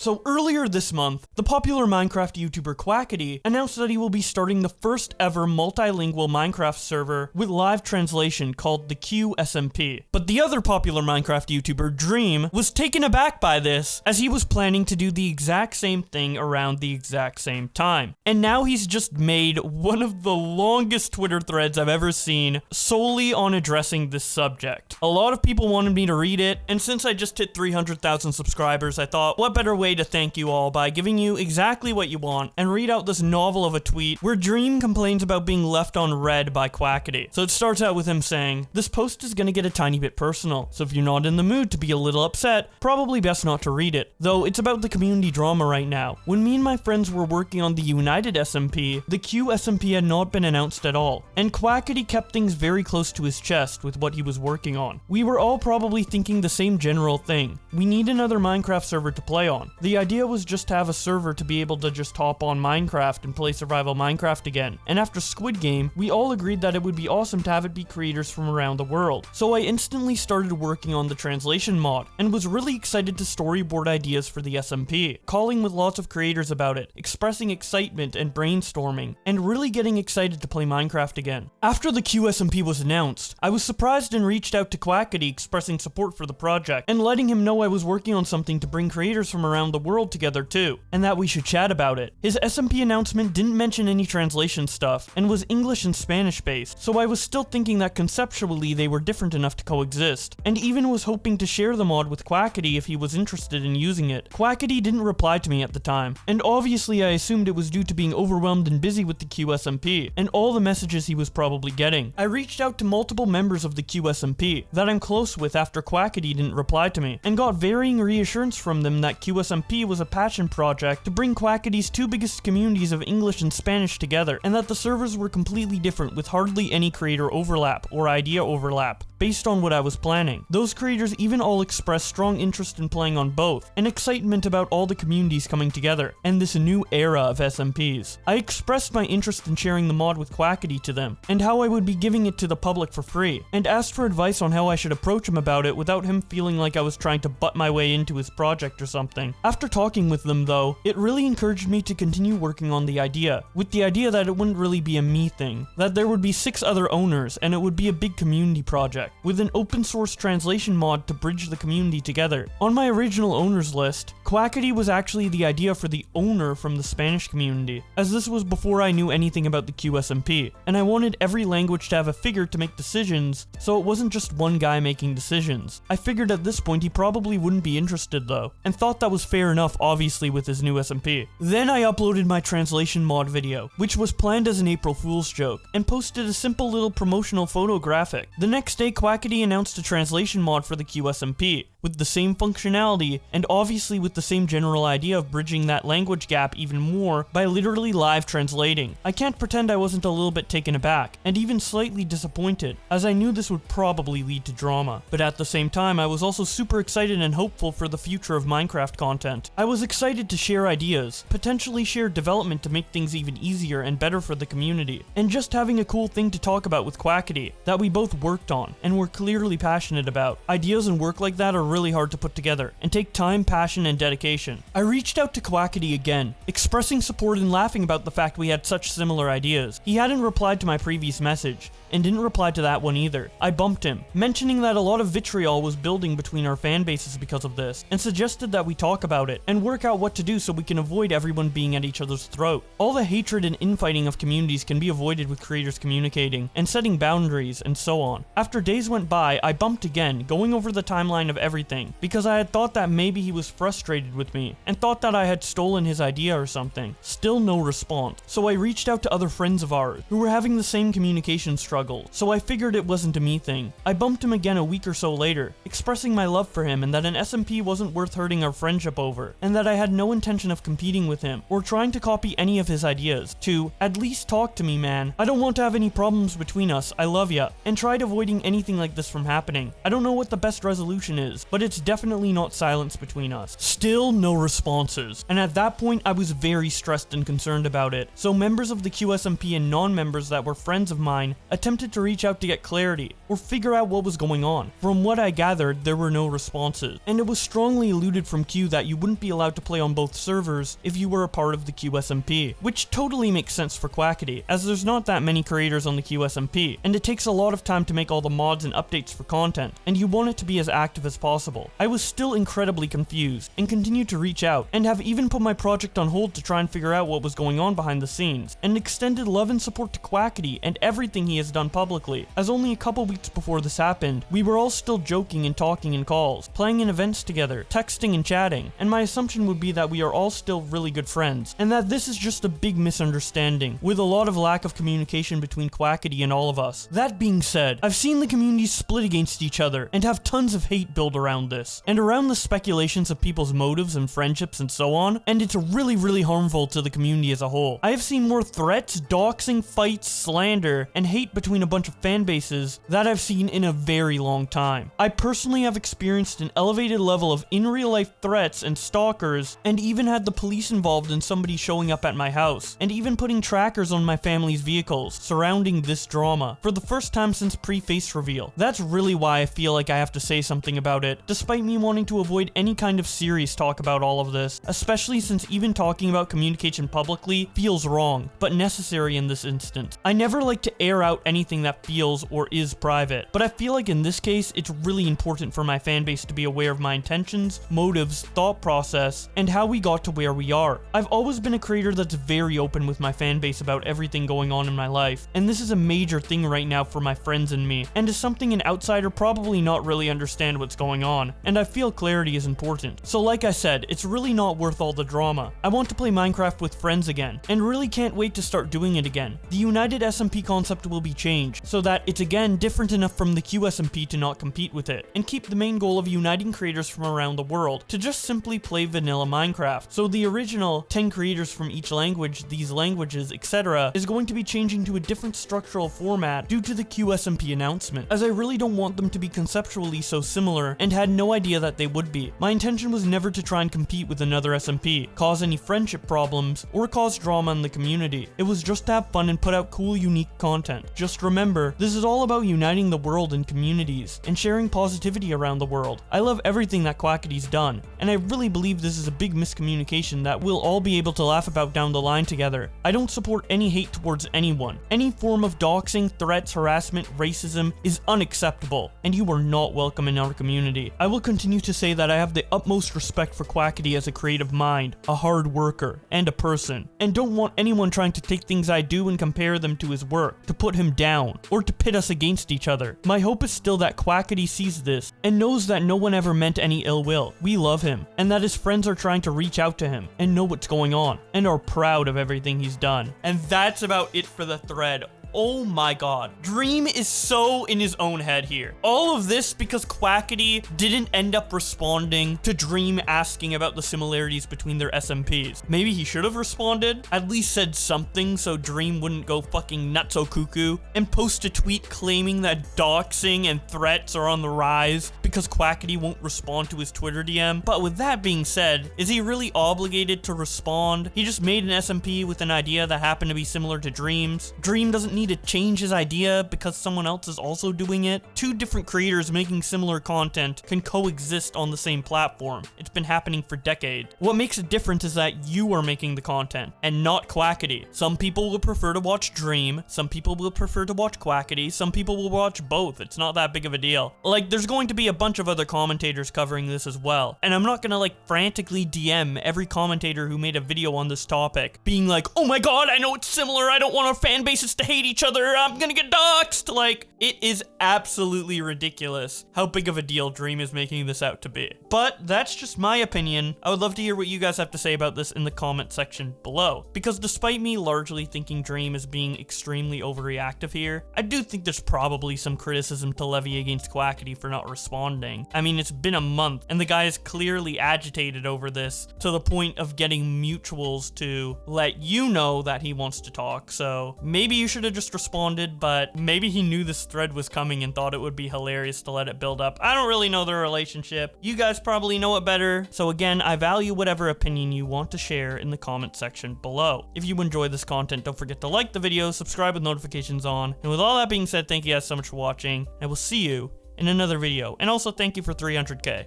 So earlier this month, the popular Minecraft YouTuber Quackity announced that he will be starting the first ever multilingual Minecraft server with live translation called the QSMP. But the other popular Minecraft YouTuber, Dream, was taken aback by this, as he was planning to do the exact same thing around the exact same time. And now he's just made one of the longest Twitter threads I've ever seen solely on addressing this subject. A lot of people wanted me to read it, and since I just hit 300,000 subscribers, I thought, what better way to thank you all by giving you exactly what you want and read out this novel of a tweet where Dream complains about being left on red by Quackity. So it starts out with him saying, "This post is gonna get a tiny bit personal, so if you're not in the mood to be a little upset, probably best not to read it. Though it's about the community drama right now. When me and my friends were working on the United SMP, the QSMP had not been announced at all, and Quackity kept things very close to his chest with what he was working on. We were all probably thinking the same general thing. We need another Minecraft server to play on. The idea was just to have a server to be able to just hop on Minecraft and play survival Minecraft again. And after Squid Game, we all agreed that it would be awesome to have it be creators from around the world. So I instantly started working on the translation mod, and was really excited to storyboard ideas for the SMP, calling with lots of creators about it, expressing excitement and brainstorming, and really getting excited to play Minecraft again. After the QSMP was announced, I was surprised and reached out to Quackity expressing support for the project, and letting him know I was working on something to bring creators from around the world together too, and that we should chat about it. His SMP announcement didn't mention any translation stuff, and was English and Spanish based, so I was still thinking that conceptually they were different enough to coexist, and even was hoping to share the mod with Quackity if he was interested in using it. Quackity didn't reply to me at the time, and obviously I assumed it was due to being overwhelmed and busy with the QSMP, and all the messages he was probably getting. I reached out to multiple members of the QSMP that I'm close with after Quackity didn't reply to me, and got varying reassurance from them that QSMP was a passion project to bring Quackity's two biggest communities of English and Spanish together, and that the servers were completely different with hardly any creator overlap or idea overlap, based on what I was planning. Those creators even all expressed strong interest in playing on both, and excitement about all the communities coming together, and this new era of SMPs. I expressed my interest in sharing the mod with Quackity to them, and how I would be giving it to the public for free, and asked for advice on how I should approach him about it without him feeling like I was trying to butt my way into his project or something. After talking with them though, it really encouraged me to continue working on the idea, with the idea that it wouldn't really be a me thing, that there would be 6 other owners and it would be a big community project, with an open source translation mod to bridge the community together. On my original owners list, Quackity was actually the idea for the owner from the Spanish community, as this was before I knew anything about the QSMP, and I wanted every language to have a figure to make decisions, so it wasn't just one guy making decisions. I figured at this point he probably wouldn't be interested though, and thought that was fair enough obviously with his new SMP. Then I uploaded my translation mod video, which was planned as an April Fool's joke, and posted a simple little promotional photo graphic. The next day Quackity announced a translation mod for the QSMP, with the same functionality, and obviously with the same general idea of bridging that language gap even more by literally live translating. I can't pretend I wasn't a little bit taken aback, and even slightly disappointed, as I knew this would probably lead to drama. But at the same time, I was also super excited and hopeful for the future of Minecraft content. I was excited to share ideas, potentially share development to make things even easier and better for the community, and just having a cool thing to talk about with Quackity that we both worked on and were clearly passionate about. Ideas and work like that are really hard to put together and take time, passion, and dedication. I reached out to Quackity again, expressing support and laughing about the fact we had such similar ideas. He hadn't replied to my previous message, and didn't reply to that one either. I bumped him, mentioning that a lot of vitriol was building between our fan bases because of this, and suggested that we talk about it, and work out what to do so we can avoid everyone being at each other's throat. All the hatred and infighting of communities can be avoided with creators communicating, and setting boundaries, and so on. After days went by, I bumped again, going over the timeline of everything, because I had thought that maybe he was frustrated with me, and thought that I had stolen his idea or something. Still no response. So I reached out to other friends of ours, who were having the same communication struggle, so I figured it wasn't a me thing. I bumped him again a week or so later, expressing my love for him and that an SMP wasn't worth hurting our friendship over, and that I had no intention of competing with him, or trying to copy any of his ideas. To at least talk to me, man. I don't want to have any problems between us, I love ya, and tried avoiding anything like this from happening. I don't know what the best resolution is, silence, but it's definitely not silence between us. Still no responses. And at that point, I was very stressed and concerned about it. So members of the QSMP and non-members that were friends of mine attempted to reach out to get clarity, or figure out what was going on. From what I gathered, there were no responses. And it was strongly alluded from Q that you wouldn't be allowed to play on both servers if you were a part of the QSMP, which totally makes sense for Quackity, as there's not that many creators on the QSMP, and it takes a lot of time to make all the mods and updates for content, and you want it to be as active as possible. I was still incredibly confused, and continued to reach out, and have even put my project on hold to try and figure out what was going on behind the scenes, and extended love and support to Quackity and everything he has done publicly, as only a couple weeks before this happened, we were all still joking and talking in calls, playing in events together, texting and chatting, and my assumption would be that we are all still really good friends, and that this is just a big misunderstanding, with a lot of lack of communication between Quackity and all of us. That being said, I've seen the communities split against each other, and have tons of hate built around this, and around the speculations of people's motives and friendships and so on, and it's really harmful to the community as a whole. I have seen more threats, doxing, fights, slander, and hate between a bunch of fan bases that I've seen in a very long time. I personally have experienced an elevated level of in real life threats and stalkers, and even had the police involved in somebody showing up at my house, and even putting trackers on my family's vehicles surrounding this drama for the first time since pre-face reveal. That's really why I feel like I have to say something about it, despite me wanting to avoid any kind of serious talk about all of this, especially since even talking about communication publicly feels wrong, but necessary in this instance. I never like to air out anything that feels or is private, but I feel like in this case, it's really important for my fanbase to be aware of my intentions, motives, thought process, and how we got to where we are. I've always been a creator that's very open with my fanbase about everything going on in my life, and this is a major thing right now for my friends and me, and is something an outsider probably not really understand what's going on, and I feel clarity is important. So like I said, it's really not worth all the drama. I want to play Minecraft with friends again, and really can't wait to start doing it again. The United SMP concept will be changed, so that it's again different enough from the QSMP to not compete with it, and keep the main goal of uniting creators from around the world to just simply play vanilla Minecraft. So the original 10 creators from each language, these languages, etc. is going to be changing to a different structural format due to the QSMP announcement, as I really don't want them to be conceptually so similar, and had no idea that they would be. My intention was never to try and compete with another SMP, cause any friendship problems, or cause drama in the community. It was just to have fun and put out cool, unique content. Just remember, this is all about uniting the world and communities, and sharing positivity around the world. I love everything that Quackity's done, and I really believe this is a big miscommunication that we'll all be able to laugh about down the line together. I don't support any hate towards anyone. Any form of doxing, threats, harassment, racism is unacceptable, and you are not welcome in our community. I will continue to say that I have the utmost respect for Quackity as a creative mind, a hard worker, and a person, and don't want anyone trying to take things I do and compare them to his work, to put him down, or to pit us against each other. My hope is still that Quackity sees this, and knows that no one ever meant any ill will. We love him, and that his friends are trying to reach out to him, and know what's going on, and are proud of everything he's done. And that's about it for the thread. Oh my god. Dream is so in his own head here. All of this because Quackity didn't end up responding to Dream asking about the similarities between their SMPs. Maybe he should have responded, at least said something so Dream wouldn't go fucking nutso cuckoo, and post a tweet claiming that doxing and threats are on the rise because Quackity won't respond to his Twitter DM. But with that being said, is he really obligated to respond? He just made an SMP with an idea that happened to be similar to Dream's. Dream doesn't need to change his idea because someone else is also doing it. Two different creators making similar content can coexist on the same platform. It's been happening for decades. What makes it different is that you are making the content and not Quackity. Some people will prefer to watch Dream, some people will prefer to watch Quackity, some people will watch both. It's not that big of a deal. Like, there's going to be a bunch of other commentators covering this as well, and I'm not gonna like frantically DM every commentator who made a video on this topic being like, oh my god, I know it's similar, I don't want our fan bases to hate each other, I'm gonna get doxxed. Like, it is absolutely ridiculous how big of a deal Dream is making this out to be. But that's just my opinion. I would love to hear what you guys have to say about this in the comment section below, because despite me largely thinking Dream is being extremely overreactive here, I do think there's probably some criticism to levy against Quackity for not responding. I mean, it's been a month and the guy is clearly agitated over this to the point of getting mutuals to let you know that he wants to talk, so maybe you should have just responded, but maybe he knew this thread was coming and thought it would be hilarious to let it build up. I don't really know their relationship. You guys probably know it better. So again, I value whatever opinion you want to share in the comment section below. If you enjoy this content, don't forget to like the video, subscribe with notifications on. And with all that being said, thank you guys so much for watching. I will see you in another video. And also thank you for 300k.